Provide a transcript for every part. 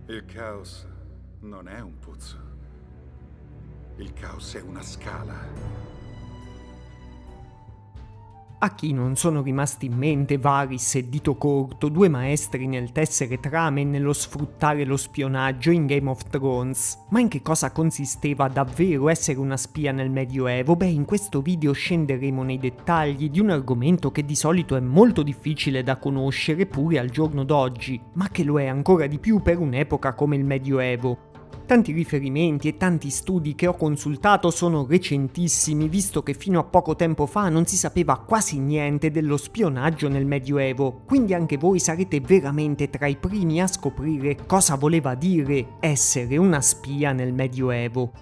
Il caos non è un pozzo. Il caos è una scala. A chi non sono rimasti in mente Varys e Dito Corto, due maestri nel tessere trame e nello sfruttare lo spionaggio in Game of Thrones? Ma in che cosa consisteva davvero essere una spia nel Medioevo? Beh, in questo video scenderemo nei dettagli di un argomento che di solito è molto difficile da conoscere pure al giorno d'oggi, ma che lo è ancora di più per un'epoca come il Medioevo. Tanti riferimenti e tanti studi che ho consultato sono recentissimi, visto che fino a poco tempo fa non si sapeva quasi niente dello spionaggio nel Medioevo, quindi anche voi sarete veramente tra i primi a scoprire cosa voleva dire essere una spia nel Medioevo.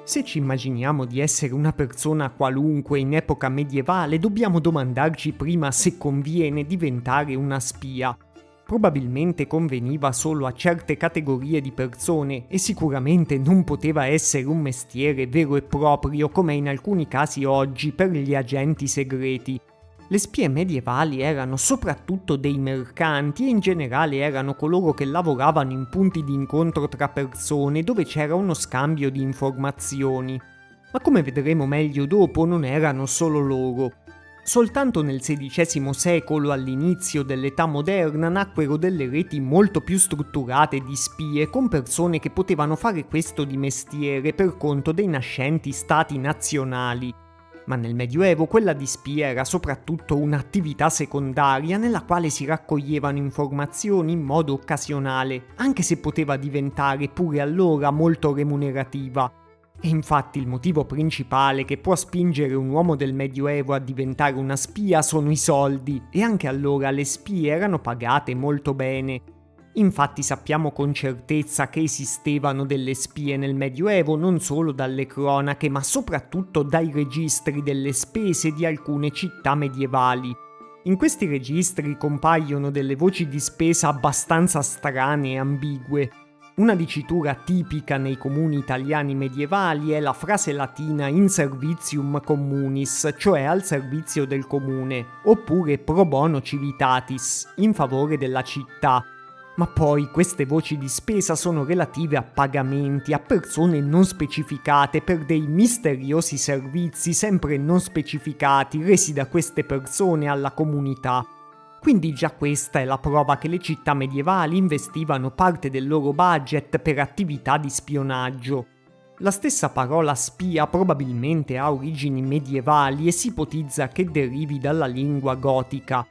Se ci immaginiamo di essere una persona qualunque in epoca medievale, dobbiamo domandarci prima se conviene diventare una spia. Probabilmente conveniva solo a certe categorie di persone e sicuramente non poteva essere un mestiere vero e proprio come in alcuni casi oggi per gli agenti segreti. Le spie medievali erano soprattutto dei mercanti e in generale erano coloro che lavoravano in punti di incontro tra persone dove c'era uno scambio di informazioni. Ma come vedremo meglio dopo, non erano solo loro. Soltanto nel XVI secolo, all'inizio dell'età moderna, nacquero delle reti molto più strutturate di spie con persone che potevano fare questo di mestiere per conto dei nascenti stati nazionali. Ma nel Medioevo quella di spia era soprattutto un'attività secondaria nella quale si raccoglievano informazioni in modo occasionale, anche se poteva diventare pure allora molto remunerativa. E infatti il motivo principale che può spingere un uomo del Medioevo a diventare una spia sono i soldi, e anche allora le spie erano pagate molto bene. Infatti sappiamo con certezza che esistevano delle spie nel Medioevo non solo dalle cronache, ma soprattutto dai registri delle spese di alcune città medievali. In questi registri compaiono delle voci di spesa abbastanza strane e ambigue. Una dicitura tipica nei comuni italiani medievali è la frase latina in servitium communis, cioè al servizio del comune, oppure pro bono civitatis, in favore della città. Ma poi queste voci di spesa sono relative a pagamenti a persone non specificate per dei misteriosi servizi sempre non specificati resi da queste persone alla comunità. Quindi già questa è la prova che le città medievali investivano parte del loro budget per attività di spionaggio. La stessa parola spia probabilmente ha origini medievali e si ipotizza che derivi dalla lingua gotica.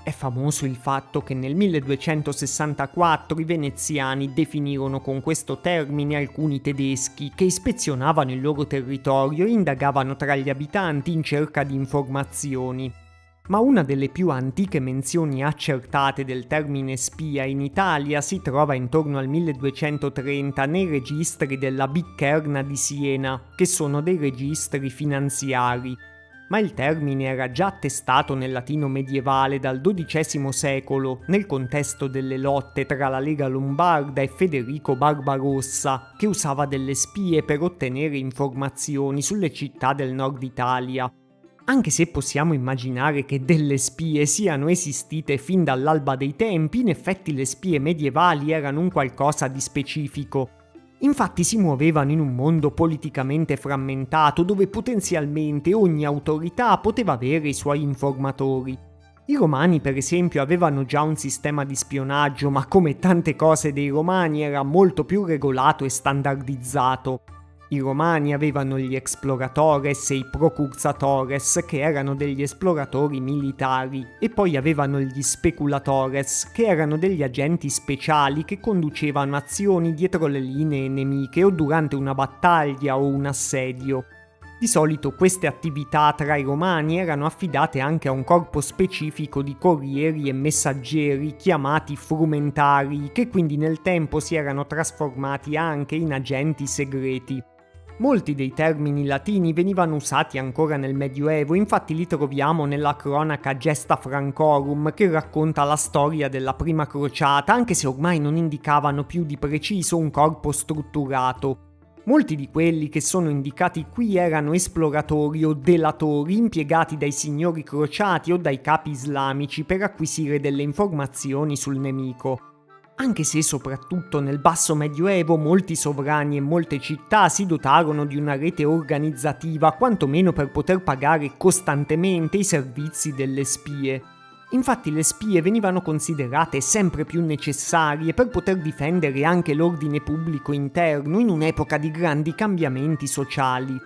È famoso il fatto che nel 1264 i veneziani definirono con questo termine alcuni tedeschi che ispezionavano il loro territorio e indagavano tra gli abitanti in cerca di informazioni. Ma una delle più antiche menzioni accertate del termine spia in Italia si trova intorno al 1230 nei registri della Biccherna di Siena, che sono dei registri finanziari. Ma il termine era già attestato nel latino medievale dal XII secolo, nel contesto delle lotte tra la Lega Lombarda e Federico Barbarossa, che usava delle spie per ottenere informazioni sulle città del nord Italia. Anche se possiamo immaginare che delle spie siano esistite fin dall'alba dei tempi, in effetti le spie medievali erano un qualcosa di specifico. Infatti si muovevano in un mondo politicamente frammentato dove potenzialmente ogni autorità poteva avere i suoi informatori. I Romani, per esempio, avevano già un sistema di spionaggio, ma come tante cose dei Romani era molto più regolato e standardizzato. I Romani avevano gli exploratores e i procursatores, che erano degli esploratori militari, e poi avevano gli speculatores, che erano degli agenti speciali che conducevano azioni dietro le linee nemiche o durante una battaglia o un assedio. Di solito queste attività tra i Romani erano affidate anche a un corpo specifico di corrieri e messaggeri chiamati frumentari, che quindi nel tempo si erano trasformati anche in agenti segreti. Molti dei termini latini venivano usati ancora nel Medioevo, infatti li troviamo nella cronaca Gesta Francorum che racconta la storia della prima crociata, anche se ormai non indicavano più di preciso un corpo strutturato. Molti di quelli che sono indicati qui erano esploratori o delatori impiegati dai signori crociati o dai capi islamici per acquisire delle informazioni sul nemico. Anche se soprattutto nel basso medioevo molti sovrani e molte città si dotarono di una rete organizzativa quantomeno per poter pagare costantemente i servizi delle spie. Infatti le spie venivano considerate sempre più necessarie per poter difendere anche l'ordine pubblico interno in un'epoca di grandi cambiamenti sociali.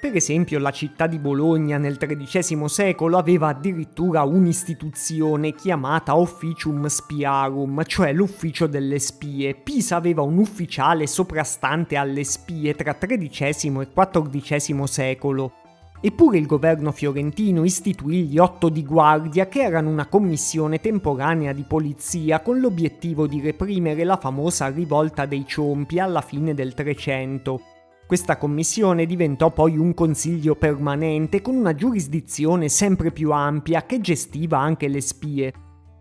Per esempio, la città di Bologna nel XIII secolo aveva addirittura un'istituzione chiamata Officium Spiarum, cioè l'ufficio delle spie. Pisa aveva un ufficiale soprastante alle spie tra XIII e XIV secolo. Eppure il governo fiorentino istituì gli Otto di Guardia, che erano una commissione temporanea di polizia con l'obiettivo di reprimere la famosa rivolta dei Ciompi alla fine del Trecento. Questa commissione diventò poi un consiglio permanente con una giurisdizione sempre più ampia che gestiva anche le spie.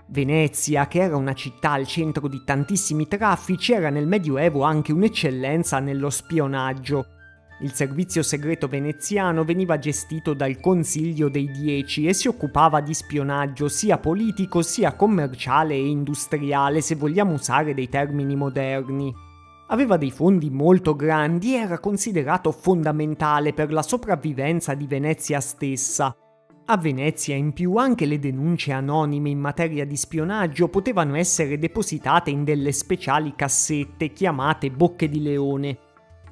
Venezia, che era una città al centro di tantissimi traffici, era nel Medioevo anche un'eccellenza nello spionaggio. Il servizio segreto veneziano veniva gestito dal Consiglio dei Dieci e si occupava di spionaggio sia politico sia commerciale e industriale, se vogliamo usare dei termini moderni. Aveva dei fondi molto grandi e era considerato fondamentale per la sopravvivenza di Venezia stessa. A Venezia, in più, anche le denunce anonime in materia di spionaggio potevano essere depositate in delle speciali cassette chiamate bocche di leone.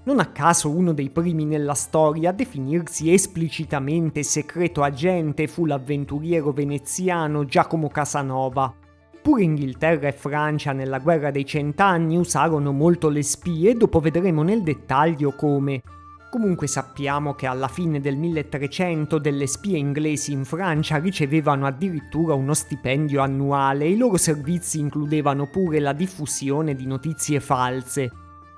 Non a caso uno dei primi nella storia a definirsi esplicitamente segreto agente fu l'avventuriero veneziano Giacomo Casanova. Pure Inghilterra e Francia nella guerra dei 100 anni usarono molto le spie e dopo vedremo nel dettaglio come. Comunque sappiamo che alla fine del 1300 delle spie inglesi in Francia ricevevano addirittura uno stipendio annuale e i loro servizi includevano pure la diffusione di notizie false.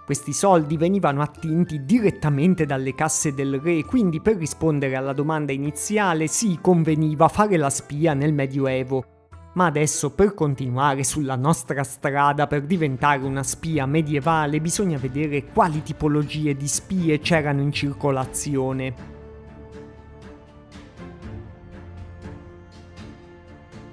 Questi soldi venivano attinti direttamente dalle casse del re, quindi per rispondere alla domanda iniziale sì, conveniva fare la spia nel Medioevo. Ma adesso, per continuare sulla nostra strada per diventare una spia medievale, bisogna vedere quali tipologie di spie c'erano in circolazione.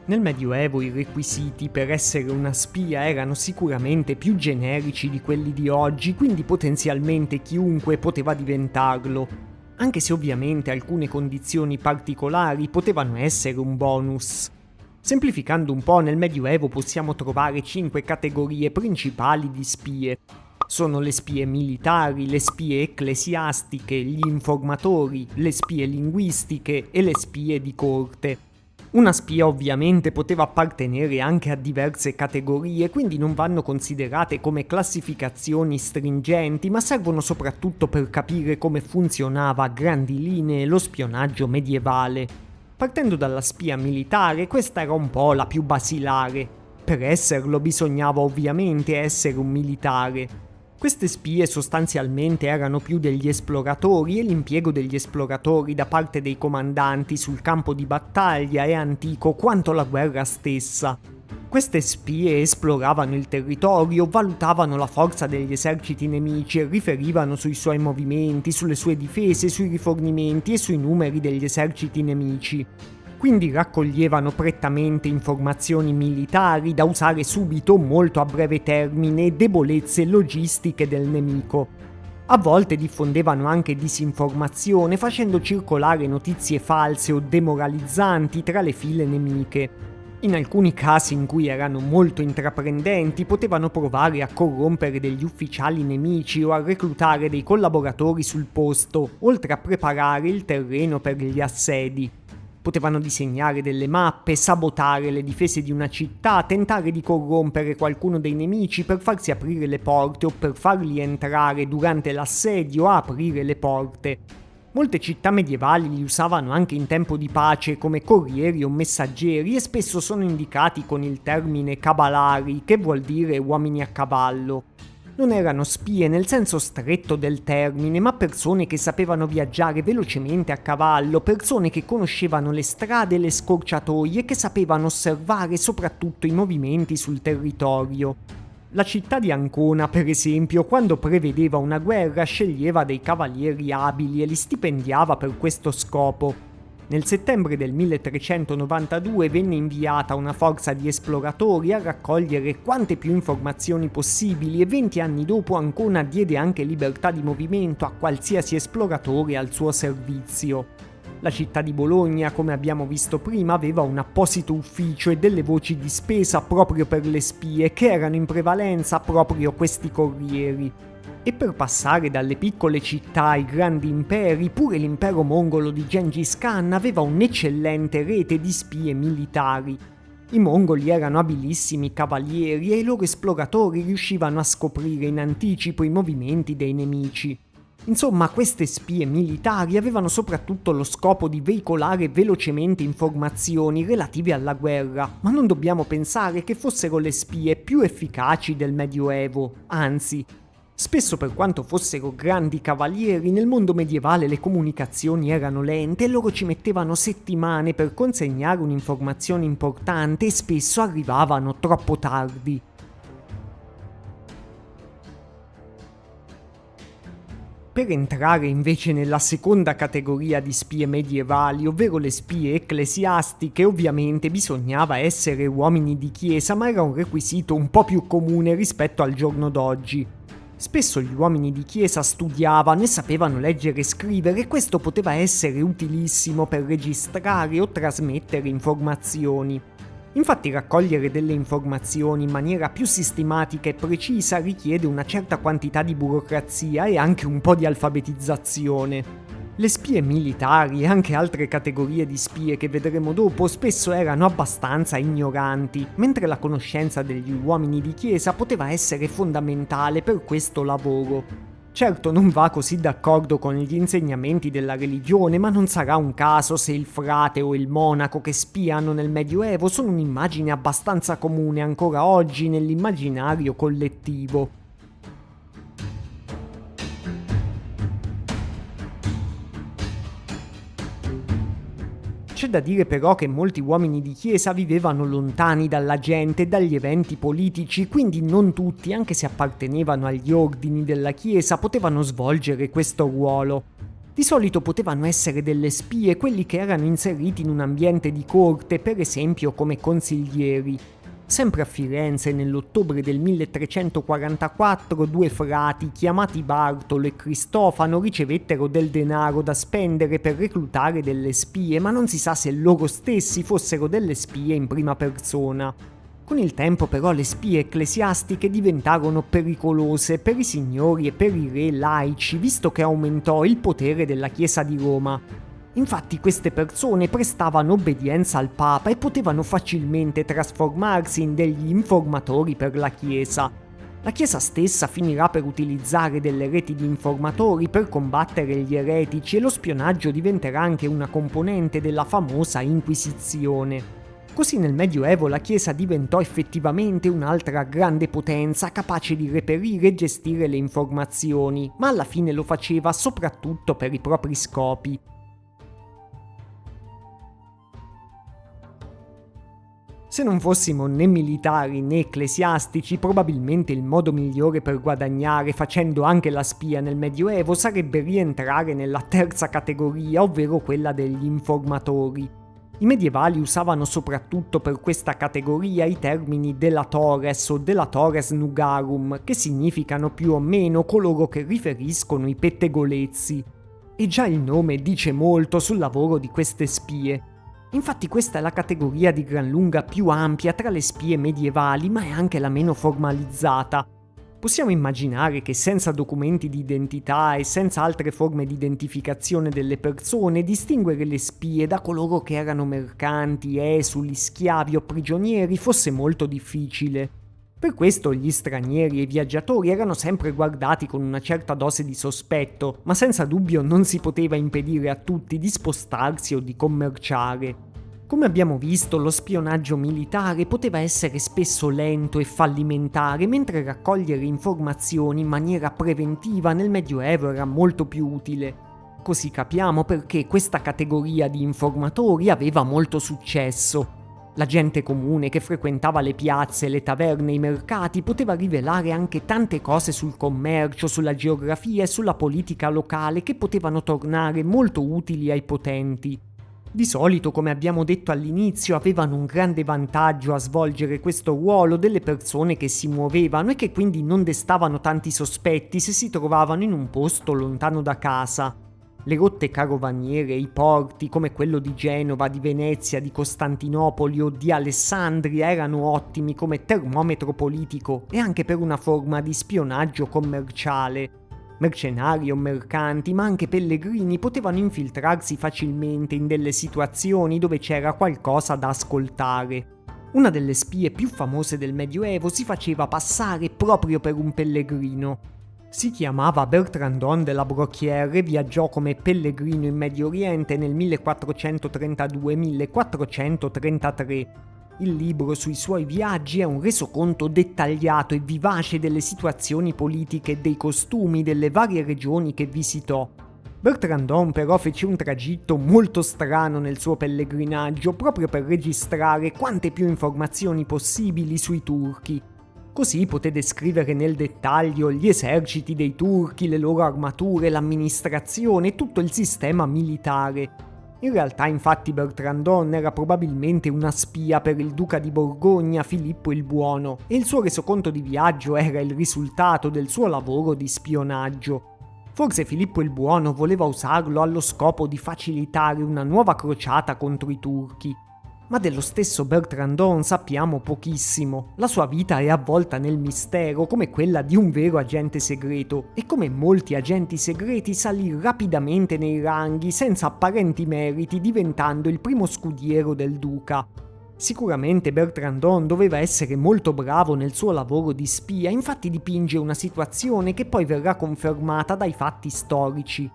Nel Medioevo i requisiti per essere una spia erano sicuramente più generici di quelli di oggi, quindi potenzialmente chiunque poteva diventarlo, anche se ovviamente alcune condizioni particolari potevano essere un bonus. Semplificando un po', nel Medioevo possiamo trovare 5 categorie principali di spie. Sono le spie militari, le spie ecclesiastiche, gli informatori, le spie linguistiche e le spie di corte. Una spia ovviamente poteva appartenere anche a diverse categorie, quindi non vanno considerate come classificazioni stringenti, ma servono soprattutto per capire come funzionava a grandi linee lo spionaggio medievale. Partendo dalla spia militare, questa era un po' la più basilare. Per esserlo bisognava ovviamente essere un militare. Queste spie sostanzialmente erano più degli esploratori e l'impiego degli esploratori da parte dei comandanti sul campo di battaglia è antico quanto la guerra stessa. Queste spie esploravano il territorio, valutavano la forza degli eserciti nemici e riferivano sui suoi movimenti, sulle sue difese, sui rifornimenti e sui numeri degli eserciti nemici. Quindi raccoglievano prettamente informazioni militari da usare subito molto a breve termine e debolezze logistiche del nemico. A volte diffondevano anche disinformazione facendo circolare notizie false o demoralizzanti tra le file nemiche. In alcuni casi in cui erano molto intraprendenti potevano provare a corrompere degli ufficiali nemici o a reclutare dei collaboratori sul posto, oltre a preparare il terreno per gli assedi. Potevano disegnare delle mappe, sabotare le difese di una città, tentare di corrompere qualcuno dei nemici per farsi aprire le porte o per farli entrare durante l'assedio a aprire le porte. Molte città medievali li usavano anche in tempo di pace come corrieri o messaggeri e spesso sono indicati con il termine cavalari, che vuol dire uomini a cavallo. Non erano spie nel senso stretto del termine, ma persone che sapevano viaggiare velocemente a cavallo, persone che conoscevano le strade e le scorciatoie e che sapevano osservare soprattutto i movimenti sul territorio. La città di Ancona, per esempio, quando prevedeva una guerra, sceglieva dei cavalieri abili e li stipendiava per questo scopo. Nel settembre del 1392 venne inviata una forza di esploratori a raccogliere quante più informazioni possibili e 20 anni dopo Ancona diede anche libertà di movimento a qualsiasi esploratore al suo servizio. La città di Bologna, come abbiamo visto prima, aveva un apposito ufficio e delle voci di spesa proprio per le spie, che erano in prevalenza proprio questi corrieri. E per passare dalle piccole città ai grandi imperi, pure l'impero mongolo di Gengis Khan aveva un'eccellente rete di spie militari. I mongoli erano abilissimi cavalieri e i loro esploratori riuscivano a scoprire in anticipo i movimenti dei nemici. Insomma, queste spie militari avevano soprattutto lo scopo di veicolare velocemente informazioni relative alla guerra, ma non dobbiamo pensare che fossero le spie più efficaci del Medioevo, anzi. Spesso, per quanto fossero grandi cavalieri, nel mondo medievale le comunicazioni erano lente e loro ci mettevano settimane per consegnare un'informazione importante e spesso arrivavano troppo tardi. Per entrare invece nella seconda categoria di spie medievali, ovvero le spie ecclesiastiche, ovviamente bisognava essere uomini di chiesa, ma era un requisito un po' più comune rispetto al giorno d'oggi. Spesso gli uomini di chiesa studiavano e sapevano leggere e scrivere e questo poteva essere utilissimo per registrare o trasmettere informazioni. Infatti raccogliere delle informazioni in maniera più sistematica e precisa richiede una certa quantità di burocrazia e anche un po' di alfabetizzazione. Le spie militari e anche altre categorie di spie che vedremo dopo spesso erano abbastanza ignoranti, mentre la conoscenza degli uomini di chiesa poteva essere fondamentale per questo lavoro. Certo, non va così d'accordo con gli insegnamenti della religione, ma non sarà un caso se il frate o il monaco che spiano nel Medioevo sono un'immagine abbastanza comune ancora oggi nell'immaginario collettivo. C'è da dire però che molti uomini di chiesa vivevano lontani dalla gente e dagli eventi politici, quindi non tutti, anche se appartenevano agli ordini della chiesa, potevano svolgere questo ruolo. Di solito potevano essere delle spie quelli che erano inseriti in un ambiente di corte, per esempio come consiglieri. Sempre a Firenze, nell'ottobre del 1344, due frati chiamati Bartolo e Cristofano ricevettero del denaro da spendere per reclutare delle spie, ma non si sa se loro stessi fossero delle spie in prima persona. Con il tempo però le spie ecclesiastiche diventarono pericolose per i signori e per i re laici, visto che aumentò il potere della Chiesa di Roma. Infatti queste persone prestavano obbedienza al Papa e potevano facilmente trasformarsi in degli informatori per la Chiesa. La Chiesa stessa finirà per utilizzare delle reti di informatori per combattere gli eretici e lo spionaggio diventerà anche una componente della famosa Inquisizione. Così nel Medioevo la Chiesa diventò effettivamente un'altra grande potenza capace di reperire e gestire le informazioni, ma alla fine lo faceva soprattutto per i propri scopi. Se non fossimo né militari né ecclesiastici, probabilmente il modo migliore per guadagnare facendo anche la spia nel Medioevo sarebbe rientrare nella terza categoria, ovvero quella degli informatori. I medievali usavano soprattutto per questa categoria i termini delatores o delatores nugarum, che significano più o meno coloro che riferiscono i pettegolezzi. E già il nome dice molto sul lavoro di queste spie. Infatti questa è la categoria di gran lunga più ampia tra le spie medievali, ma è anche la meno formalizzata. Possiamo immaginare che senza documenti di identità e senza altre forme di identificazione delle persone, distinguere le spie da coloro che erano mercanti, esuli, schiavi o prigionieri fosse molto difficile. Per questo gli stranieri e i viaggiatori erano sempre guardati con una certa dose di sospetto, ma senza dubbio non si poteva impedire a tutti di spostarsi o di commerciare. Come abbiamo visto, lo spionaggio militare poteva essere spesso lento e fallimentare, mentre raccogliere informazioni in maniera preventiva nel Medioevo era molto più utile. Così capiamo perché questa categoria di informatori aveva molto successo. La gente comune che frequentava le piazze, le taverne e i mercati poteva rivelare anche tante cose sul commercio, sulla geografia e sulla politica locale che potevano tornare molto utili ai potenti. Di solito, come abbiamo detto all'inizio, avevano un grande vantaggio a svolgere questo ruolo delle persone che si muovevano e che quindi non destavano tanti sospetti se si trovavano in un posto lontano da casa. Le rotte carovaniere e i porti, come quello di Genova, di Venezia, di Costantinopoli o di Alessandria, erano ottimi come termometro politico e anche per una forma di spionaggio commerciale. Mercenari o mercanti, ma anche pellegrini potevano infiltrarsi facilmente in delle situazioni dove c'era qualcosa da ascoltare. Una delle spie più famose del Medioevo si faceva passare proprio per un pellegrino. Si chiamava Bertrandon de la Brocquière e viaggiò come pellegrino in Medio Oriente nel 1432-1433. Il libro sui suoi viaggi è un resoconto dettagliato e vivace delle situazioni politiche e dei costumi delle varie regioni che visitò. Bertrandon però fece un tragitto molto strano nel suo pellegrinaggio proprio per registrare quante più informazioni possibili sui turchi. Così poté descrivere nel dettaglio gli eserciti dei turchi, le loro armature, l'amministrazione e tutto il sistema militare. In realtà, infatti, Bertrandon era probabilmente una spia per il duca di Borgogna Filippo il Buono e il suo resoconto di viaggio era il risultato del suo lavoro di spionaggio. Forse Filippo il Buono voleva usarlo allo scopo di facilitare una nuova crociata contro i turchi. Ma dello stesso Bertrandon sappiamo pochissimo. La sua vita è avvolta nel mistero come quella di un vero agente segreto e come molti agenti segreti salì rapidamente nei ranghi senza apparenti meriti, diventando il primo scudiero del duca. Sicuramente Bertrandon doveva essere molto bravo nel suo lavoro di spia, infatti dipinge una situazione che poi verrà confermata dai fatti storici.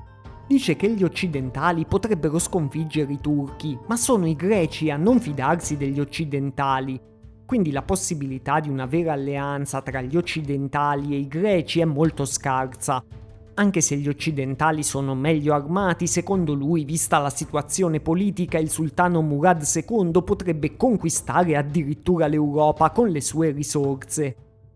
Dice che gli occidentali potrebbero sconfiggere i turchi, ma sono i greci a non fidarsi degli occidentali. Quindi la possibilità di una vera alleanza tra gli occidentali e i greci è molto scarsa. Anche se gli occidentali sono meglio armati, secondo lui, vista la situazione politica, il sultano Murad II potrebbe conquistare addirittura l'Europa con le sue risorse.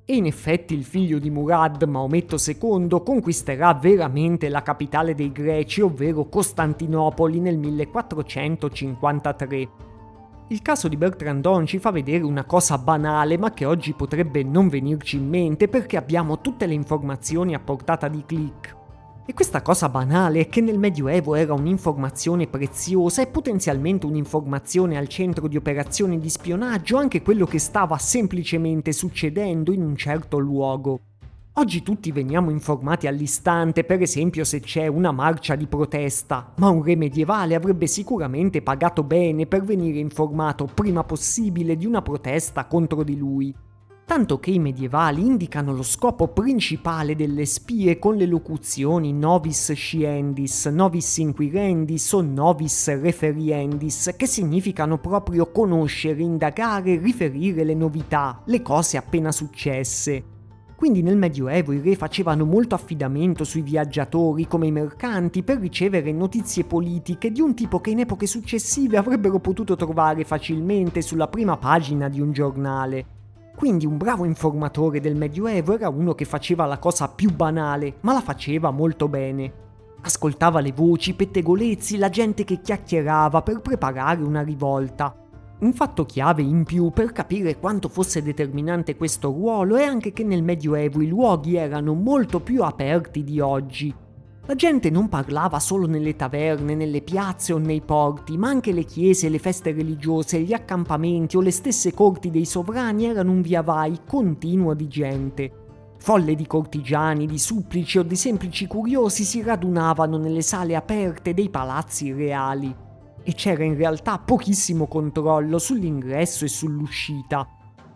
E in effetti il figlio di Murad, Maometto II, conquisterà veramente la capitale dei Greci, ovvero Costantinopoli, nel 1453. Il caso di Bertrandon ci fa vedere una cosa banale, ma che oggi potrebbe non venirci in mente perché abbiamo tutte le informazioni a portata di click. E questa cosa banale è che nel Medioevo era un'informazione preziosa e potenzialmente un'informazione al centro di operazioni di spionaggio, anche quello che stava semplicemente succedendo in un certo luogo. Oggi tutti veniamo informati all'istante, per esempio se c'è una marcia di protesta, ma un re medievale avrebbe sicuramente pagato bene per venire informato prima possibile di una protesta contro di lui. Tanto che i medievali indicano lo scopo principale delle spie con le locuzioni novis sciendis, novis inquirendis o novis referiendis, che significano proprio conoscere, indagare, riferire le novità, le cose appena successe. Quindi nel Medioevo i re facevano molto affidamento sui viaggiatori come i mercanti per ricevere notizie politiche di un tipo che in epoche successive avrebbero potuto trovare facilmente sulla prima pagina di un giornale. Quindi un bravo informatore del Medioevo era uno che faceva la cosa più banale, ma la faceva molto bene. Ascoltava le voci, i pettegolezzi, la gente che chiacchierava per preparare una rivolta. Un fatto chiave in più per capire quanto fosse determinante questo ruolo è anche che nel Medioevo i luoghi erano molto più aperti di oggi. La gente non parlava solo nelle taverne, nelle piazze o nei porti, ma anche le chiese, le feste religiose, gli accampamenti o le stesse corti dei sovrani erano un via vai continuo di gente. Folle di cortigiani, di supplici o di semplici curiosi si radunavano nelle sale aperte dei palazzi reali. E c'era in realtà pochissimo controllo sull'ingresso e sull'uscita.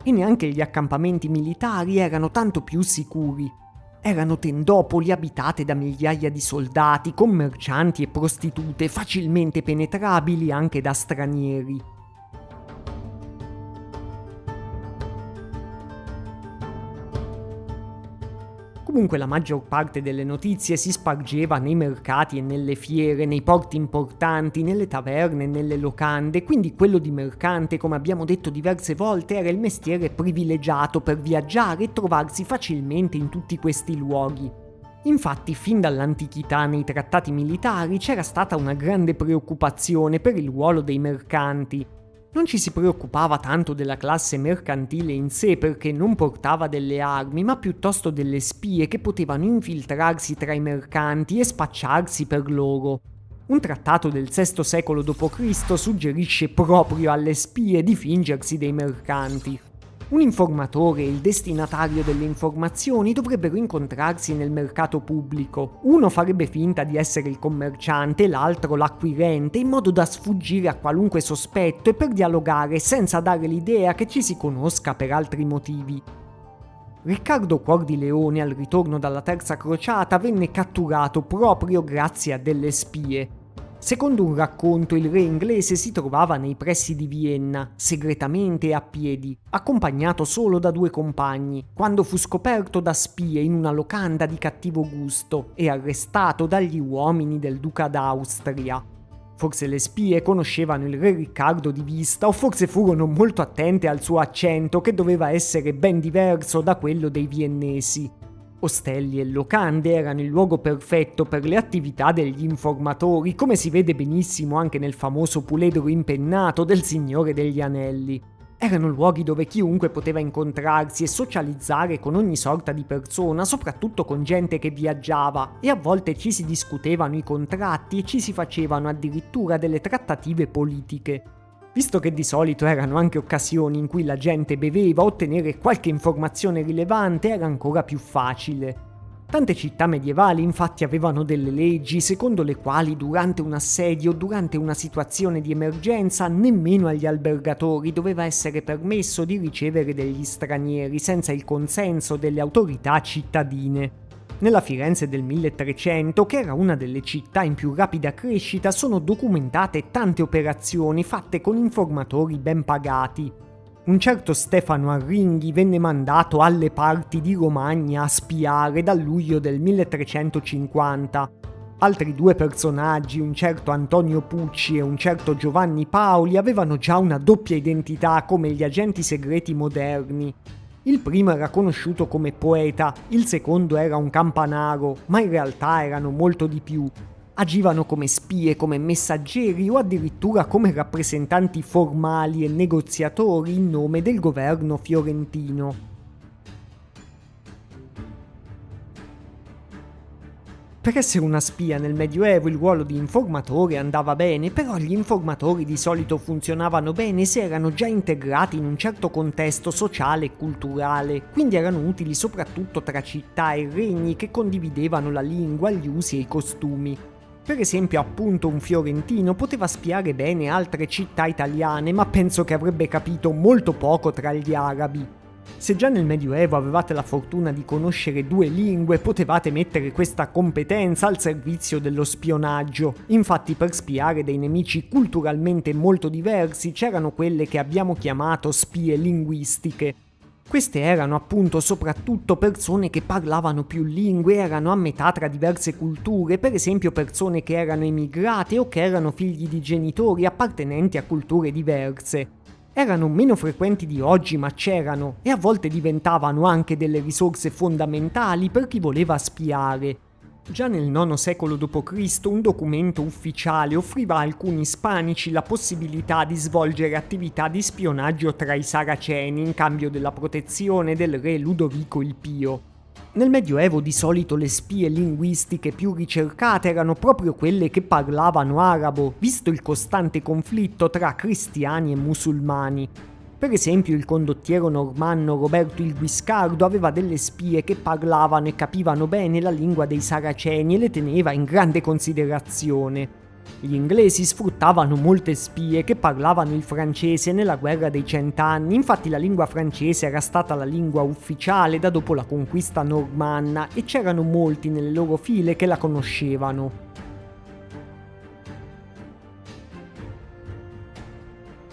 E neanche gli accampamenti militari erano tanto più sicuri. Erano tendopoli abitate da migliaia di soldati, commercianti e prostitute, facilmente penetrabili anche da stranieri. Comunque la maggior parte delle notizie si spargeva nei mercati e nelle fiere, nei porti importanti, nelle taverne e nelle locande, quindi quello di mercante, come abbiamo detto diverse volte, era il mestiere privilegiato per viaggiare e trovarsi facilmente in tutti questi luoghi. Infatti, fin dall'antichità nei trattati militari c'era stata una grande preoccupazione per il ruolo dei mercanti. Non ci si preoccupava tanto della classe mercantile in sé perché non portava delle armi, ma piuttosto delle spie che potevano infiltrarsi tra i mercanti e spacciarsi per loro. Un trattato del VI secolo d.C. suggerisce proprio alle spie di fingersi dei mercanti. Un informatore e il destinatario delle informazioni dovrebbero incontrarsi nel mercato pubblico. Uno farebbe finta di essere il commerciante, l'altro l'acquirente, in modo da sfuggire a qualunque sospetto e per dialogare senza dare l'idea che ci si conosca per altri motivi. Riccardo Cuor di Leone, al ritorno dalla Terza Crociata, venne catturato proprio grazie a delle spie. Secondo un racconto, il re inglese si trovava nei pressi di Vienna, segretamente e a piedi, accompagnato solo da 2 compagni, quando fu scoperto da spie in una locanda di cattivo gusto e arrestato dagli uomini del duca d'Austria. Forse le spie conoscevano il re Riccardo di vista o forse furono molto attente al suo accento che doveva essere ben diverso da quello dei viennesi. Ostelli e locande erano il luogo perfetto per le attività degli informatori, come si vede benissimo anche nel famoso puledro impennato del Signore degli Anelli. Erano luoghi dove chiunque poteva incontrarsi e socializzare con ogni sorta di persona, soprattutto con gente che viaggiava, e a volte ci si discutevano i contratti e ci si facevano addirittura delle trattative politiche. Visto che di solito erano anche occasioni in cui la gente beveva, ottenere qualche informazione rilevante era ancora più facile. Tante città medievali infatti avevano delle leggi secondo le quali durante un assedio o durante una situazione di emergenza nemmeno agli albergatori doveva essere permesso di ricevere degli stranieri senza il consenso delle autorità cittadine. Nella Firenze del 1300, che era una delle città in più rapida crescita, sono documentate tante operazioni fatte con informatori ben pagati. Un certo Stefano Arringhi venne mandato alle parti di Romagna a spiare dal luglio del 1350. Altri 2 personaggi, un certo Antonio Pucci e un certo Giovanni Paoli, avevano già una doppia identità come gli agenti segreti moderni. Il primo era conosciuto come poeta, il secondo era un campanaro, ma in realtà erano molto di più. Agivano come spie, come messaggeri o addirittura come rappresentanti formali e negoziatori in nome del governo fiorentino. Per essere una spia nel Medioevo il ruolo di informatore andava bene, però gli informatori di solito funzionavano bene se erano già integrati in un certo contesto sociale e culturale, quindi erano utili soprattutto tra città e regni che condividevano la lingua, gli usi e i costumi. Per esempio, appunto, un fiorentino poteva spiare bene altre città italiane, ma penso che avrebbe capito molto poco tra gli arabi. Se già nel Medioevo avevate la fortuna di conoscere 2 lingue, potevate mettere questa competenza al servizio dello spionaggio. Infatti, per spiare dei nemici culturalmente molto diversi c'erano quelle che abbiamo chiamato spie linguistiche. Queste erano appunto soprattutto persone che parlavano più lingue, erano a metà tra diverse culture, per esempio persone che erano emigrate o che erano figli di genitori appartenenti a culture diverse. Erano meno frequenti di oggi, ma c'erano, e a volte diventavano anche delle risorse fondamentali per chi voleva spiare. Già nel IX secolo d.C. un documento ufficiale offriva a alcuni ispanici la possibilità di svolgere attività di spionaggio tra i saraceni in cambio della protezione del re Ludovico il Pio. Nel Medioevo di solito le spie linguistiche più ricercate erano proprio quelle che parlavano arabo, visto il costante conflitto tra cristiani e musulmani. Per esempio il condottiero normanno Roberto il Guiscardo aveva delle spie che parlavano e capivano bene la lingua dei saraceni e le teneva in grande considerazione. Gli inglesi sfruttavano molte spie che parlavano il francese nella guerra dei 100 anni, infatti la lingua francese era stata la lingua ufficiale da dopo la conquista normanna e c'erano molti nelle loro file che la conoscevano.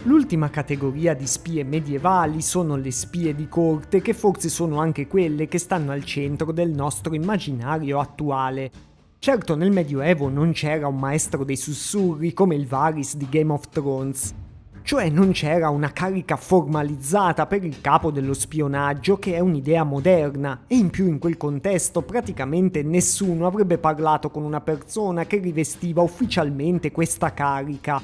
L'ultima categoria di spie medievali sono le spie di corte, che forse sono anche quelle che stanno al centro del nostro immaginario attuale. Certo, nel Medioevo non c'era un maestro dei sussurri come il Varys di Game of Thrones. Cioè non c'era una carica formalizzata per il capo dello spionaggio, che è un'idea moderna, e in più in quel contesto praticamente nessuno avrebbe parlato con una persona che rivestiva ufficialmente questa carica.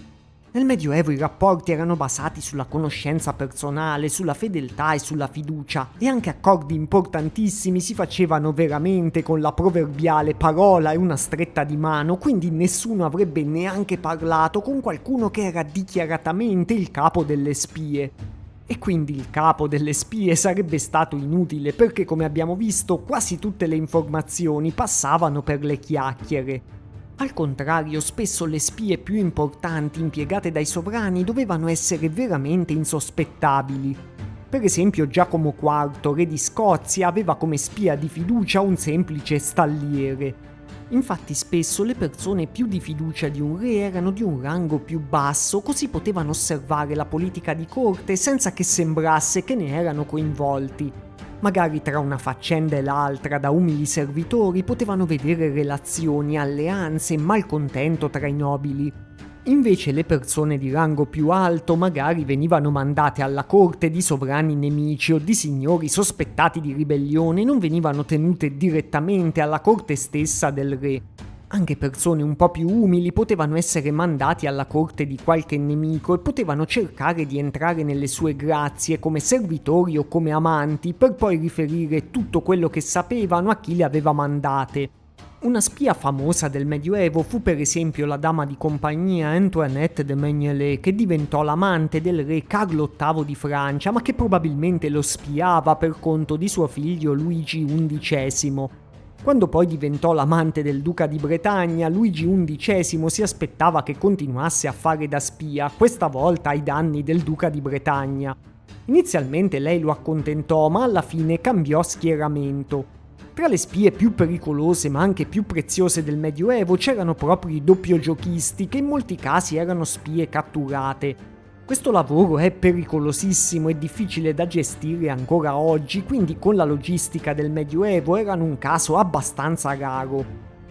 Nel Medioevo i rapporti erano basati sulla conoscenza personale, sulla fedeltà e sulla fiducia, e anche accordi importantissimi si facevano veramente con la proverbiale parola e una stretta di mano, quindi nessuno avrebbe neanche parlato con qualcuno che era dichiaratamente il capo delle spie. E quindi il capo delle spie sarebbe stato inutile perché, come abbiamo visto, quasi tutte le informazioni passavano per le chiacchiere. Al contrario, spesso le spie più importanti impiegate dai sovrani dovevano essere veramente insospettabili. Per esempio Giacomo IV, re di Scozia, aveva come spia di fiducia un semplice stalliere. Infatti spesso le persone più di fiducia di un re erano di un rango più basso, così potevano osservare la politica di corte senza che sembrasse che ne erano coinvolti. Magari tra una faccenda e l'altra, da umili servitori, potevano vedere relazioni, alleanze, malcontento tra i nobili. Invece le persone di rango più alto magari venivano mandate alla corte di sovrani nemici o di signori sospettati di ribellione e non venivano tenute direttamente alla corte stessa del re. Anche persone un po' più umili potevano essere mandati alla corte di qualche nemico e potevano cercare di entrare nelle sue grazie come servitori o come amanti per poi riferire tutto quello che sapevano a chi le aveva mandate. Una spia famosa del Medioevo fu per esempio la dama di compagnia Antoinette de Magnelais, che diventò l'amante del re Carlo VIII di Francia, ma che probabilmente lo spiava per conto di suo figlio Luigi XI. Quando poi diventò l'amante del duca di Bretagna, Luigi XI si aspettava che continuasse a fare da spia, questa volta ai danni del duca di Bretagna. Inizialmente lei lo accontentò, ma alla fine cambiò schieramento. Tra le spie più pericolose ma anche più preziose del Medioevo c'erano proprio i doppiogiochisti, che in molti casi erano spie catturate. Questo lavoro è pericolosissimo e difficile da gestire ancora oggi, quindi con la logistica del Medioevo erano un caso abbastanza raro.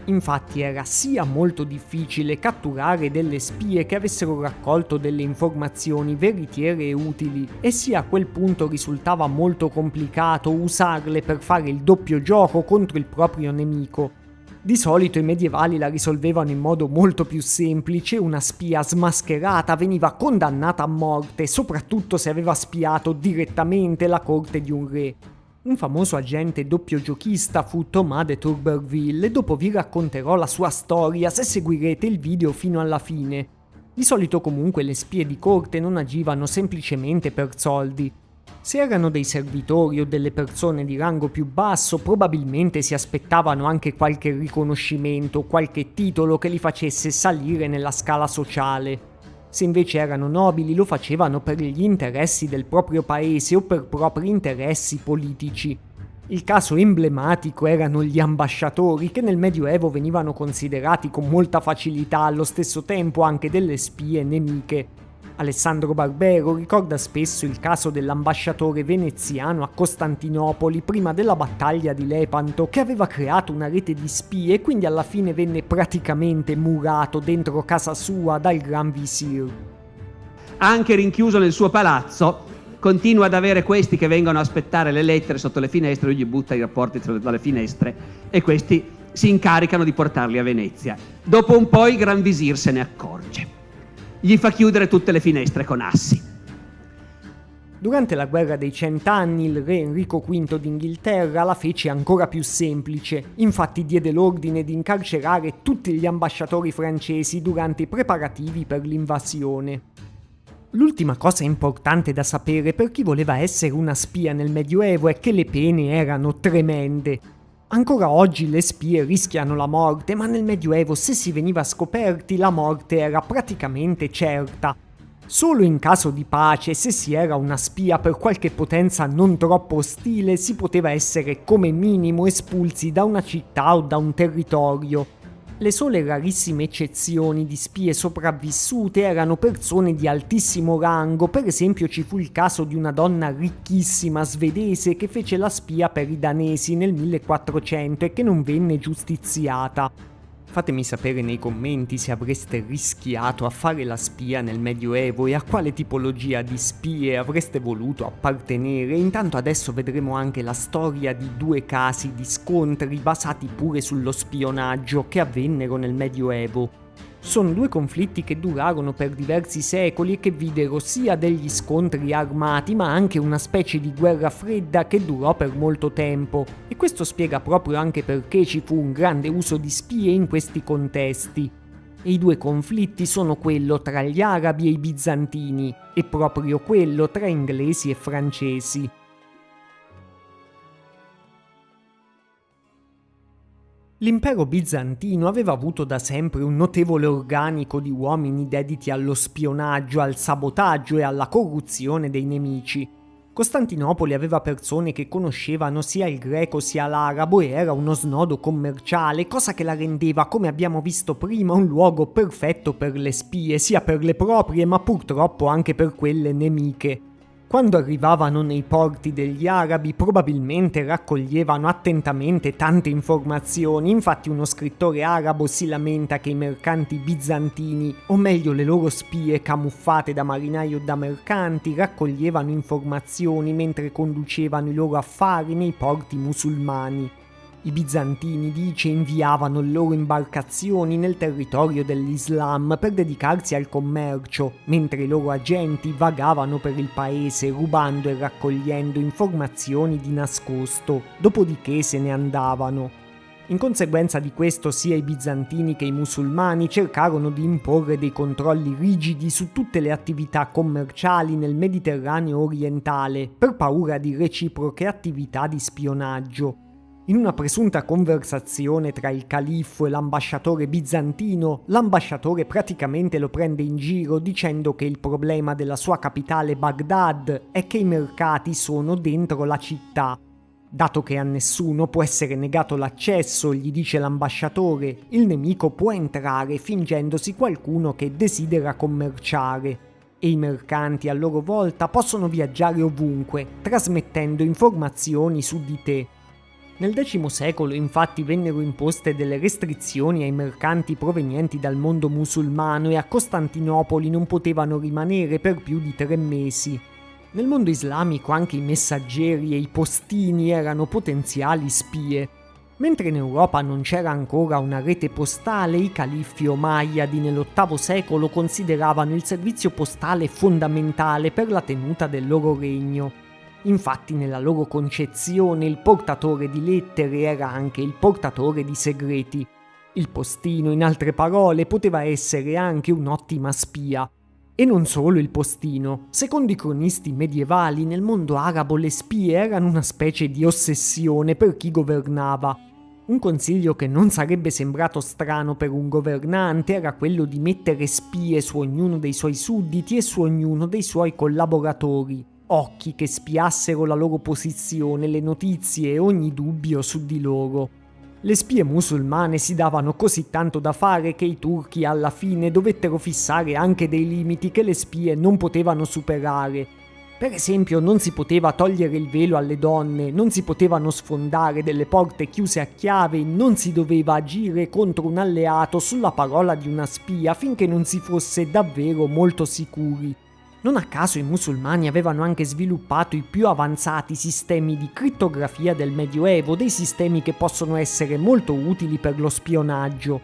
Infatti era sia molto difficile catturare delle spie che avessero raccolto delle informazioni veritiere e utili, e sia a quel punto risultava molto complicato usarle per fare il doppio gioco contro il proprio nemico. Di solito i medievali la risolvevano in modo molto più semplice: una spia smascherata veniva condannata a morte, soprattutto se aveva spiato direttamente la corte di un re. Un famoso agente doppiogiochista fu Thomas de Turberville, e dopo vi racconterò la sua storia se seguirete il video fino alla fine. Di solito comunque le spie di corte non agivano semplicemente per soldi. Se erano dei servitori o delle persone di rango più basso, probabilmente si aspettavano anche qualche riconoscimento, qualche titolo che li facesse salire nella scala sociale. Se invece erano nobili, lo facevano per gli interessi del proprio paese o per propri interessi politici. Il caso emblematico erano gli ambasciatori, che nel Medioevo venivano considerati con molta facilità allo stesso tempo anche delle spie nemiche. Alessandro Barbero ricorda spesso il caso dell'ambasciatore veneziano a Costantinopoli prima della battaglia di Lepanto, che aveva creato una rete di spie e quindi alla fine venne praticamente murato dentro casa sua dal Gran Visir. Anche rinchiuso nel suo palazzo, continua ad avere questi che vengono a aspettare le lettere sotto le finestre, lui gli butta i rapporti dalle finestre e questi si incaricano di portarli a Venezia. Dopo un po' il Gran Visir se ne accorge. Gli fa chiudere tutte le finestre con assi. Durante la guerra dei 100 anni il re Enrico V d'Inghilterra la fece ancora più semplice, infatti diede l'ordine di incarcerare tutti gli ambasciatori francesi durante i preparativi per l'invasione. L'ultima cosa importante da sapere per chi voleva essere una spia nel Medioevo è che le pene erano tremende. Ancora oggi le spie rischiano la morte, ma nel Medioevo se si veniva scoperti la morte era praticamente certa. Solo in caso di pace, se si era una spia per qualche potenza non troppo ostile, si poteva essere come minimo espulsi da una città o da un territorio. Le sole rarissime eccezioni di spie sopravvissute erano persone di altissimo rango. Per esempio ci fu il caso di una donna ricchissima svedese che fece la spia per i danesi nel 1400 e che non venne giustiziata. Fatemi sapere nei commenti se avreste rischiato a fare la spia nel Medioevo e a quale tipologia di spie avreste voluto appartenere. Intanto adesso vedremo anche la storia di 2 casi di scontri basati pure sullo spionaggio che avvennero nel Medioevo. Sono 2 conflitti che durarono per diversi secoli e che videro sia degli scontri armati ma anche una specie di guerra fredda che durò per molto tempo, e questo spiega proprio anche perché ci fu un grande uso di spie in questi contesti. E i 2 conflitti sono quello tra gli arabi e i bizantini e proprio quello tra inglesi e francesi. L'impero bizantino aveva avuto da sempre un notevole organico di uomini dediti allo spionaggio, al sabotaggio e alla corruzione dei nemici. Costantinopoli aveva persone che conoscevano sia il greco sia l'arabo e era uno snodo commerciale, cosa che la rendeva, come abbiamo visto prima, un luogo perfetto per le spie, sia per le proprie ma purtroppo anche per quelle nemiche. Quando arrivavano nei porti degli arabi probabilmente raccoglievano attentamente tante informazioni, infatti uno scrittore arabo si lamenta che i mercanti bizantini, o meglio le loro spie camuffate da marinai o da mercanti, raccoglievano informazioni mentre conducevano i loro affari nei porti musulmani. I bizantini, dice, inviavano le loro imbarcazioni nel territorio dell'Islam per dedicarsi al commercio, mentre i loro agenti vagavano per il paese rubando e raccogliendo informazioni di nascosto, dopodiché se ne andavano. In conseguenza di questo sia i bizantini che i musulmani cercarono di imporre dei controlli rigidi su tutte le attività commerciali nel Mediterraneo orientale per paura di reciproche attività di spionaggio. In una presunta conversazione tra il califfo e l'ambasciatore bizantino, l'ambasciatore praticamente lo prende in giro dicendo che il problema della sua capitale Baghdad è che i mercati sono dentro la città. Dato che a nessuno può essere negato l'accesso, gli dice l'ambasciatore, il nemico può entrare fingendosi qualcuno che desidera commerciare. E i mercanti a loro volta possono viaggiare ovunque, trasmettendo informazioni su di te. Nel X secolo infatti vennero imposte delle restrizioni ai mercanti provenienti dal mondo musulmano e a Costantinopoli non potevano rimanere per più di 3 mesi. Nel mondo islamico anche i messaggeri e i postini erano potenziali spie. Mentre in Europa non c'era ancora una rete postale, i califfi omayyadi nell'VIII secolo consideravano il servizio postale fondamentale per la tenuta del loro regno. Infatti nella loro concezione il portatore di lettere era anche il portatore di segreti. Il postino, in altre parole, poteva essere anche un'ottima spia. E non solo il postino. Secondo i cronisti medievali, nel mondo arabo le spie erano una specie di ossessione per chi governava. Un consiglio che non sarebbe sembrato strano per un governante era quello di mettere spie su ognuno dei suoi sudditi e su ognuno dei suoi collaboratori. Occhi che spiassero la loro posizione, le notizie e ogni dubbio su di loro. Le spie musulmane si davano così tanto da fare che i turchi alla fine dovettero fissare anche dei limiti che le spie non potevano superare. Per esempio non si poteva togliere il velo alle donne, non si potevano sfondare delle porte chiuse a chiave, non si doveva agire contro un alleato sulla parola di una spia finché non si fosse davvero molto sicuri. Non a caso i musulmani avevano anche sviluppato i più avanzati sistemi di crittografia del Medioevo, dei sistemi che possono essere molto utili per lo spionaggio.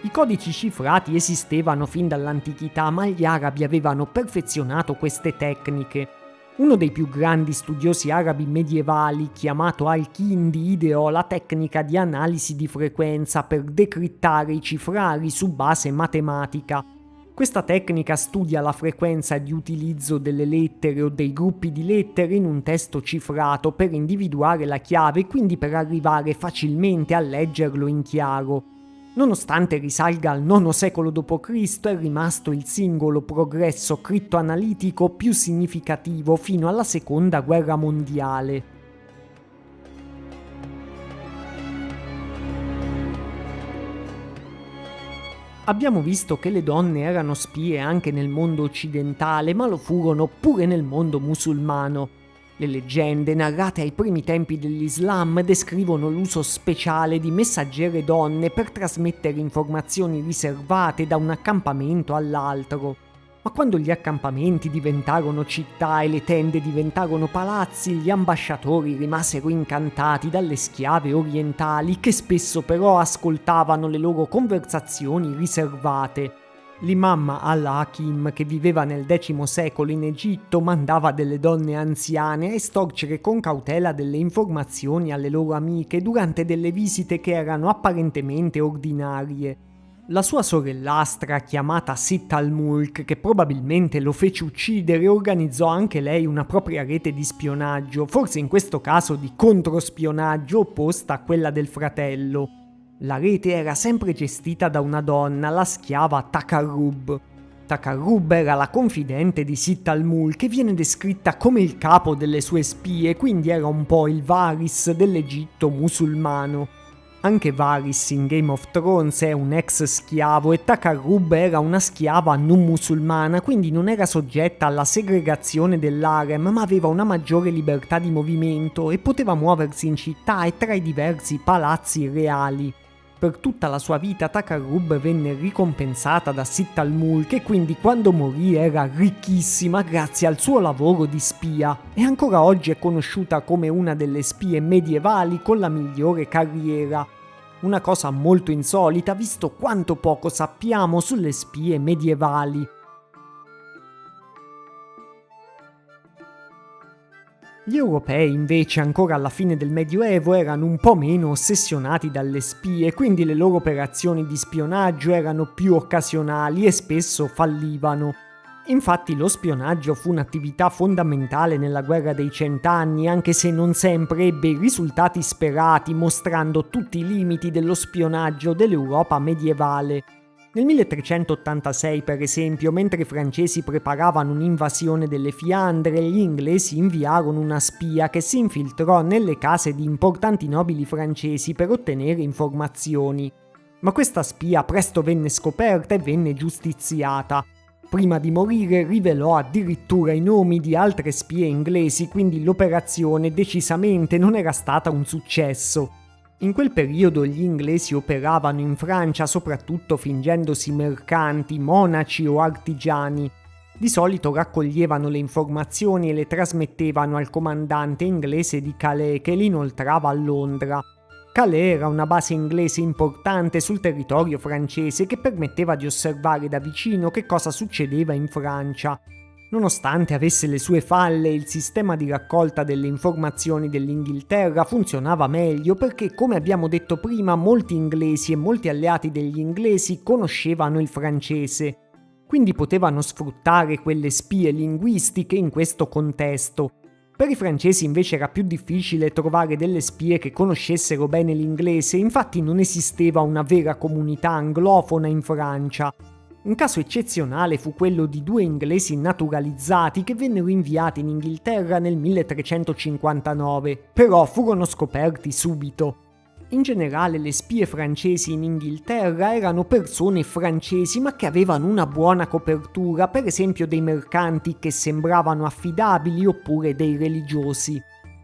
I codici cifrati esistevano fin dall'antichità, ma gli arabi avevano perfezionato queste tecniche. Uno dei più grandi studiosi arabi medievali, chiamato Al-Kindi, ideò la tecnica di analisi di frequenza per decrittare i cifrari su base matematica. Questa tecnica studia la frequenza di utilizzo delle lettere o dei gruppi di lettere in un testo cifrato per individuare la chiave e quindi per arrivare facilmente a leggerlo in chiaro. Nonostante risalga al IX secolo d.C., è rimasto il singolo progresso crittoanalitico più significativo fino alla Seconda Guerra Mondiale. Abbiamo visto che le donne erano spie anche nel mondo occidentale, ma lo furono pure nel mondo musulmano. Le leggende narrate ai primi tempi dell'Islam descrivono l'uso speciale di messaggere donne per trasmettere informazioni riservate da un accampamento all'altro. Ma quando gli accampamenti diventarono città e le tende diventarono palazzi, gli ambasciatori rimasero incantati dalle schiave orientali che spesso però ascoltavano le loro conversazioni riservate. L'imam al-Hakim, che viveva nel X secolo in Egitto, mandava delle donne anziane a estorcere con cautela delle informazioni alle loro amiche durante delle visite che erano apparentemente ordinarie. La sua sorellastra, chiamata Sitt al-Mulk, che probabilmente lo fece uccidere, organizzò anche lei una propria rete di spionaggio, forse in questo caso di controspionaggio opposta a quella del fratello. La rete era sempre gestita da una donna, la schiava Takarrub. Takarrub era la confidente di Sitt al-Mulk che viene descritta come il capo delle sue spie, quindi era un po' il Varys dell'Egitto musulmano. Anche Varys in Game of Thrones è un ex schiavo e Takarrub era una schiava non musulmana, quindi non era soggetta alla segregazione dell'harem, ma aveva una maggiore libertà di movimento e poteva muoversi in città e tra i diversi palazzi reali. Per tutta la sua vita Takarrub venne ricompensata da Sitt al-Mulk e quindi quando morì era ricchissima grazie al suo lavoro di spia e ancora oggi è conosciuta come una delle spie medievali con la migliore carriera. Una cosa molto insolita visto quanto poco sappiamo sulle spie medievali. Gli europei invece ancora alla fine del Medioevo erano un po' meno ossessionati dalle spie, quindi le loro operazioni di spionaggio erano più occasionali e spesso fallivano. Infatti lo spionaggio fu un'attività fondamentale nella guerra dei Cent'anni, anche se non sempre ebbe i risultati sperati, mostrando tutti i limiti dello spionaggio dell'Europa medievale. Nel 1386, per esempio, mentre i francesi preparavano un'invasione delle Fiandre, gli inglesi inviarono una spia che si infiltrò nelle case di importanti nobili francesi per ottenere informazioni. Ma questa spia presto venne scoperta e venne giustiziata. Prima di morire rivelò addirittura i nomi di altre spie inglesi, quindi l'operazione decisamente non era stata un successo. In quel periodo gli inglesi operavano in Francia soprattutto fingendosi mercanti, monaci o artigiani. Di solito raccoglievano le informazioni e le trasmettevano al comandante inglese di Calais che li inoltrava a Londra. Calais era una base inglese importante sul territorio francese che permetteva di osservare da vicino che cosa succedeva in Francia. Nonostante avesse le sue falle, il sistema di raccolta delle informazioni dell'Inghilterra funzionava meglio perché, come abbiamo detto prima, molti inglesi e molti alleati degli inglesi conoscevano il francese. Quindi potevano sfruttare quelle spie linguistiche in questo contesto. Per i francesi invece era più difficile trovare delle spie che conoscessero bene l'inglese, infatti non esisteva una vera comunità anglofona in Francia. Un caso eccezionale fu quello di 2 inglesi naturalizzati che vennero inviati in Inghilterra nel 1359, però furono scoperti subito. In generale le spie francesi in Inghilterra erano persone francesi ma che avevano una buona copertura, per esempio dei mercanti che sembravano affidabili oppure dei religiosi.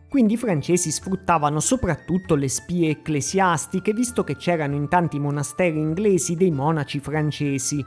Quindi i francesi sfruttavano soprattutto le spie ecclesiastiche visto che c'erano in tanti monasteri inglesi dei monaci francesi.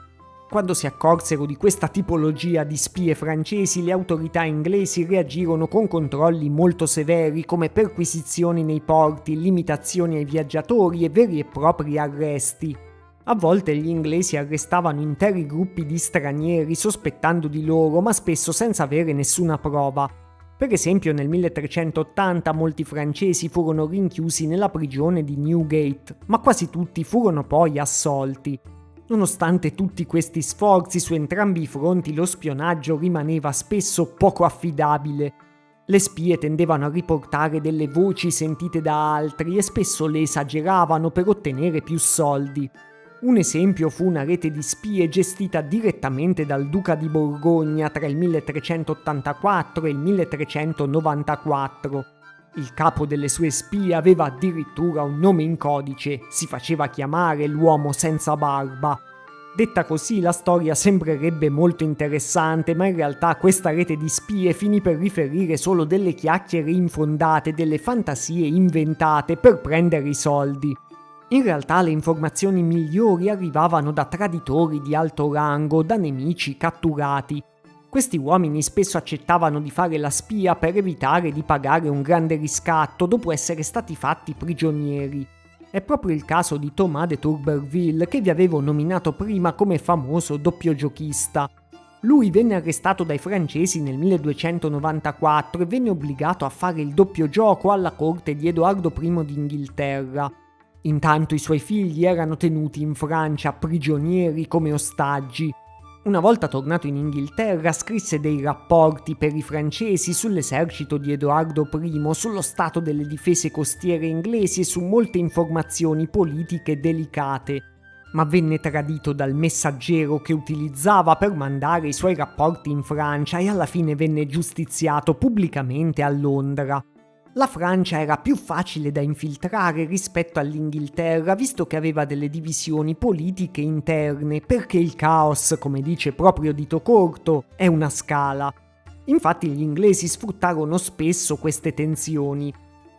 Quando si accorsero di questa tipologia di spie francesi, le autorità inglesi reagirono con controlli molto severi come perquisizioni nei porti, limitazioni ai viaggiatori e veri e propri arresti. A volte gli inglesi arrestavano interi gruppi di stranieri sospettando di loro, ma spesso senza avere nessuna prova. Per esempio nel 1380 molti francesi furono rinchiusi nella prigione di Newgate, ma quasi tutti furono poi assolti. Nonostante tutti questi sforzi su entrambi i fronti, lo spionaggio rimaneva spesso poco affidabile. Le spie tendevano a riportare delle voci sentite da altri e spesso le esageravano per ottenere più soldi. Un esempio fu una rete di spie gestita direttamente dal duca di Borgogna tra il 1384 e il 1394. Il capo delle sue spie aveva addirittura un nome in codice, si faceva chiamare l'uomo senza barba. Detta così la storia sembrerebbe molto interessante, ma in realtà questa rete di spie finì per riferire solo delle chiacchiere infondate, delle fantasie inventate per prendere i soldi. In realtà le informazioni migliori arrivavano da traditori di alto rango, da nemici catturati. Questi uomini spesso accettavano di fare la spia per evitare di pagare un grande riscatto dopo essere stati fatti prigionieri. È proprio il caso di Thomas de Turberville che vi avevo nominato prima come famoso doppiogiochista. Lui venne arrestato dai francesi nel 1294 e venne obbligato a fare il doppio gioco alla corte di Edoardo I d'Inghilterra. Intanto i suoi figli erano tenuti in Francia prigionieri come ostaggi. Una volta tornato in Inghilterra scrisse dei rapporti per i francesi sull'esercito di Edoardo I, sullo stato delle difese costiere inglesi e su molte informazioni politiche delicate, ma venne tradito dal messaggero che utilizzava per mandare i suoi rapporti in Francia e alla fine venne giustiziato pubblicamente a Londra. La Francia era più facile da infiltrare rispetto all'Inghilterra, visto che aveva delle divisioni politiche interne, perché il caos, come dice proprio Dito Corto, è una scala. Infatti gli inglesi sfruttarono spesso queste tensioni.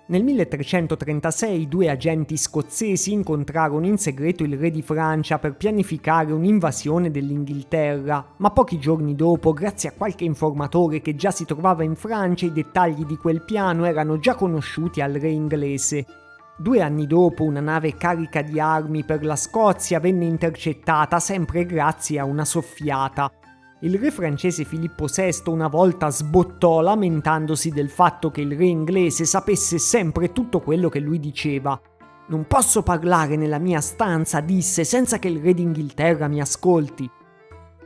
Nel 1336 due agenti scozzesi incontrarono in segreto il re di Francia per pianificare un'invasione dell'Inghilterra, ma pochi giorni dopo, grazie a qualche informatore che già si trovava in Francia, i dettagli di quel piano erano già conosciuti al re inglese. 2 anni dopo, una nave carica di armi per la Scozia venne intercettata sempre grazie a una soffiata. Il re francese Filippo VI una volta sbottò lamentandosi del fatto che il re inglese sapesse sempre tutto quello che lui diceva. «Non posso parlare nella mia stanza», disse, «senza che il re d'Inghilterra mi ascolti».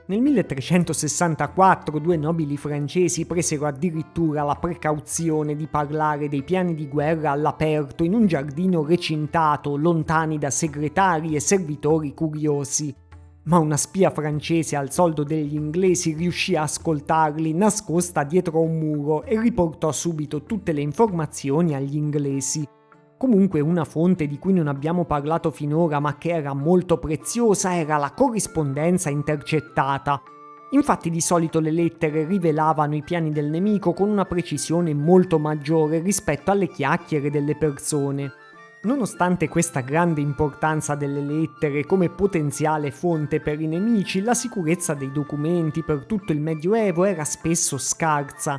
Nel 1364 2 nobili francesi presero addirittura la precauzione di parlare dei piani di guerra all'aperto in un giardino recintato, lontani da segretari e servitori curiosi. Ma una spia francese al soldo degli inglesi riuscì a ascoltarli nascosta dietro un muro e riportò subito tutte le informazioni agli inglesi. Comunque una fonte di cui non abbiamo parlato finora ma che era molto preziosa era la corrispondenza intercettata. Infatti di solito le lettere rivelavano i piani del nemico con una precisione molto maggiore rispetto alle chiacchiere delle persone. Nonostante questa grande importanza delle lettere come potenziale fonte per i nemici, la sicurezza dei documenti per tutto il Medioevo era spesso scarsa.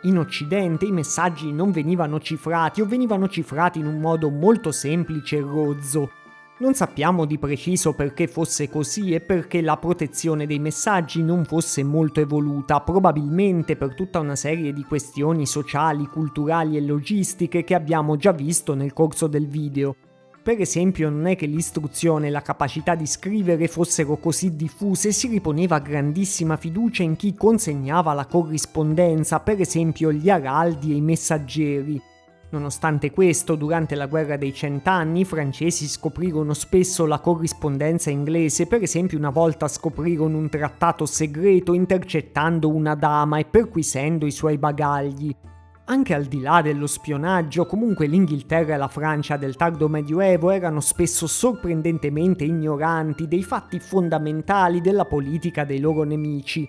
In Occidente i messaggi non venivano cifrati o venivano cifrati in un modo molto semplice e rozzo. Non sappiamo di preciso perché fosse così e perché la protezione dei messaggi non fosse molto evoluta, probabilmente per tutta una serie di questioni sociali, culturali e logistiche che abbiamo già visto nel corso del video. Per esempio, non è che l'istruzione e la capacità di scrivere fossero così diffuse, si riponeva grandissima fiducia in chi consegnava la corrispondenza, per esempio gli araldi e i messaggeri. Nonostante questo, durante la guerra dei 100 anni i francesi scoprirono spesso la corrispondenza inglese, per esempio una volta scoprirono un trattato segreto intercettando una dama e perquisendo i suoi bagagli. Anche al di là dello spionaggio, comunque l'Inghilterra e la Francia del tardo Medioevo erano spesso sorprendentemente ignoranti dei fatti fondamentali della politica dei loro nemici.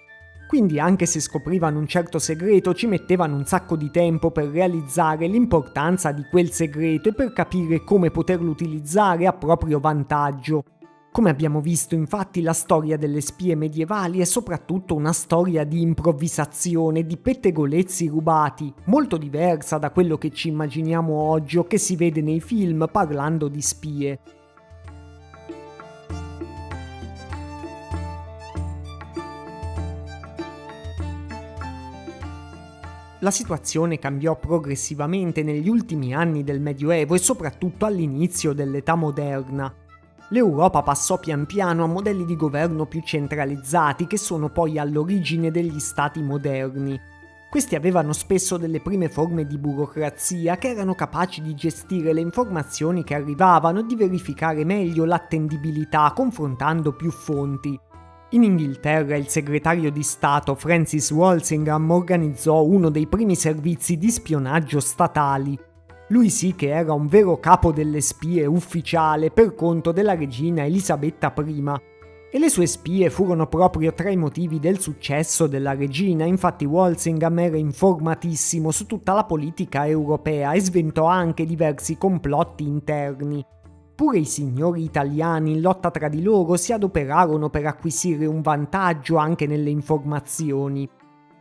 Quindi anche se scoprivano un certo segreto ci mettevano un sacco di tempo per realizzare l'importanza di quel segreto e per capire come poterlo utilizzare a proprio vantaggio. Come abbiamo visto infatti la storia delle spie medievali è soprattutto una storia di improvvisazione, di pettegolezzi rubati, molto diversa da quello che ci immaginiamo oggi o che si vede nei film parlando di spie. La situazione cambiò progressivamente negli ultimi anni del Medioevo e soprattutto all'inizio dell'età moderna. L'Europa passò pian piano a modelli di governo più centralizzati che sono poi all'origine degli stati moderni. Questi avevano spesso delle prime forme di burocrazia che erano capaci di gestire le informazioni che arrivavano e di verificare meglio l'attendibilità confrontando più fonti. In Inghilterra il segretario di Stato Francis Walsingham organizzò uno dei primi servizi di spionaggio statali. Lui sì che era un vero capo delle spie ufficiale per conto della regina Elisabetta I. E le sue spie furono proprio tra i motivi del successo della regina. Infatti Walsingham era informatissimo su tutta la politica europea e sventò anche diversi complotti interni. Pure i signori italiani in lotta tra di loro si adoperarono per acquisire un vantaggio anche nelle informazioni.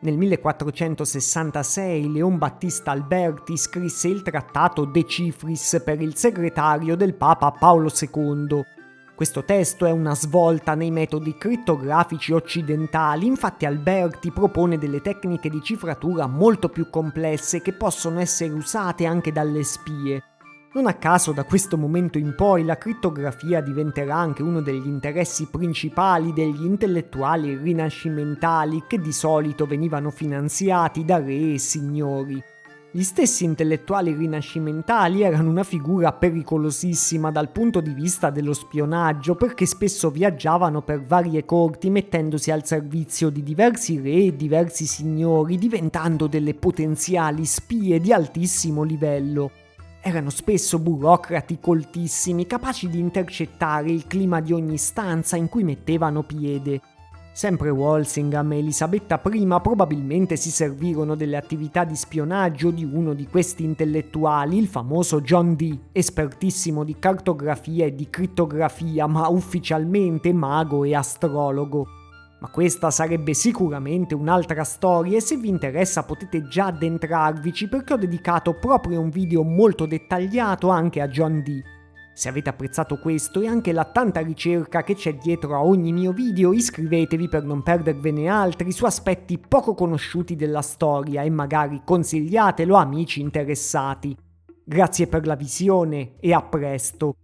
Nel 1466 Leon Battista Alberti scrisse il trattato De Cifris per il segretario del Papa Paolo II. Questo testo è una svolta nei metodi crittografici occidentali. Infatti Alberti propone delle tecniche di cifratura molto più complesse che possono essere usate anche dalle spie. Non a caso da questo momento in poi la crittografia diventerà anche uno degli interessi principali degli intellettuali rinascimentali che di solito venivano finanziati da re e signori. Gli stessi intellettuali rinascimentali erano una figura pericolosissima dal punto di vista dello spionaggio, perché spesso viaggiavano per varie corti mettendosi al servizio di diversi re e diversi signori, diventando delle potenziali spie di altissimo livello. Erano spesso burocrati coltissimi, capaci di intercettare il clima di ogni stanza in cui mettevano piede. Sempre Walsingham e Elisabetta I probabilmente si servirono delle attività di spionaggio di uno di questi intellettuali, il famoso John Dee, espertissimo di cartografia e di crittografia, ma ufficialmente mago e astrologo. Ma questa sarebbe sicuramente un'altra storia e se vi interessa potete già addentrarvici perché ho dedicato proprio un video molto dettagliato anche a John Dee. Se avete apprezzato questo e anche la tanta ricerca che c'è dietro a ogni mio video, iscrivetevi per non perdervene altri su aspetti poco conosciuti della storia e magari consigliatelo a amici interessati. Grazie per la visione e a presto!